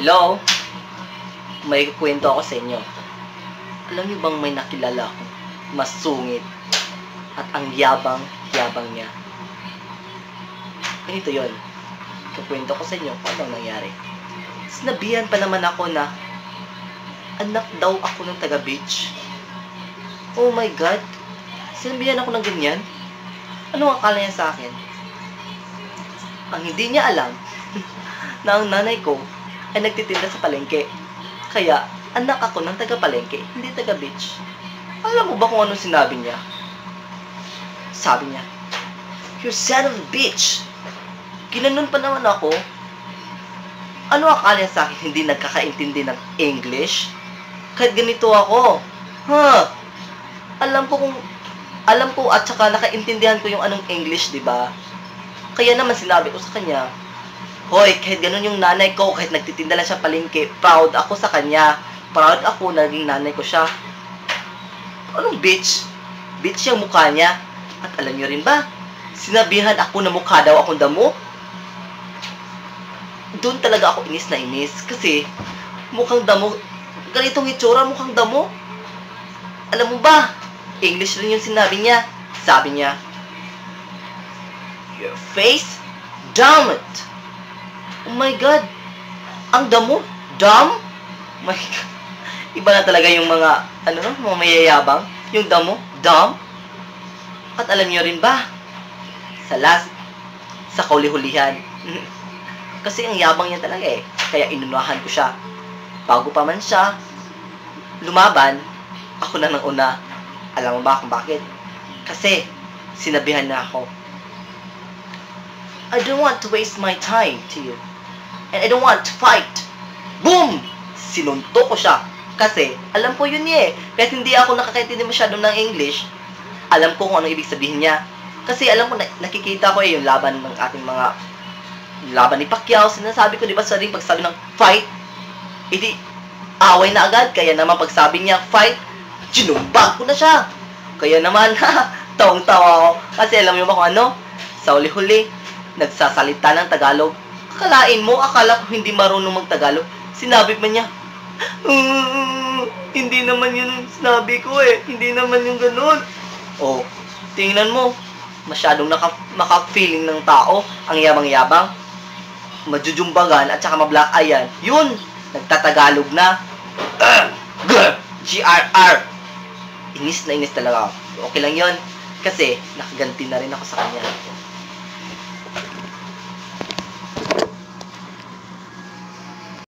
Hello? May kwento ako sa inyo. Alam niyo bang may nakilala ako? Mas sungit. At ang yabang niya. Ganito yon. Kukwento ko sa inyo kung anong nangyari. Sinabihan pa naman ako na anak daw ako ng taga-beach. Oh my God! Sinabihan ako ng ganyan? Ano ang akala niya sa akin? Ang hindi niya alam na ang nanay ko ay nagtitinda sa palengke. Kaya, anak ako ng taga-palengke, hindi taga-beach. Alam mo ba kung anong sinabi niya? Sabi niya, "You son of a bitch!" Ginanon pa naman ako. Ano akala niya sa akin, hindi nagkakaintindi ng English? Kahit ganito ako. Alam ko at saka nakaintindihan ko yung anong English, di ba? Kaya naman sinabi ko sa kanya, "Hoy, kahit ganun yung nanay ko, kahit nagtitinda lang siya palengke, proud ako sa kanya. Proud ako na naging nanay ko siya." Anong bitch? Bitch yung mukha niya. At alam niyo rin ba, sinabihan ako na mukha daw akong damo. Doon talaga ako inis na inis. Kasi, mukhang damo. Ganitong itsura, mukhang damo. Alam mo ba, English rin yung sinabi niya. Sabi niya, "Your face, damn it." Oh my God. Ang damo? Dumb? Oh my God. Iba na talaga yung mga, mga mayayabang. Yung damo? Dumb? At alam niyo rin ba? Sa kauli-hulihan. Kasi ang yabang niya talaga eh. Kaya inunahan ko siya. Bago pa man siya lumaban, ako na nang una. Alam mo ba kung bakit? Kasi sinabihan na ako, "I don't want to waste my time to you. And I don't want to fight." Boom! Sinunto ko siya. Kasi, alam ko yun eh. Kahit hindi ako nakakaintindi masyado ng English, alam ko kung ano ibig sabihin niya. Kasi alam ko, nakikita ko yung laban ng ating laban ni Pacquiao. Sinasabi ko, di ba, sa ring, pagsabi ng fight, hindi, away na agad. Kaya naman, pagsabi niya, fight, sinumbag ko na siya. Kaya naman, tawang-tawa ako. Kasi alam mo ba kung ano? Sa huli-huli, nagsasalita ng Tagalog. Akalain mo, akala ko hindi marunong mag-Tagalog. Sinabi pa niya, "Hindi naman yun sinabi ko eh. Hindi naman yung ganun." Oh, tingnan mo. Masyadong maka-feeling ng tao. Ang yabang-yabang. Majujumbagan at saka ma-black eye yan. Yun, nagtatagalog na. GRR. Inis na inis talaga ako. Okay lang yun. Kasi, nakaganti na rin ako sa kanya.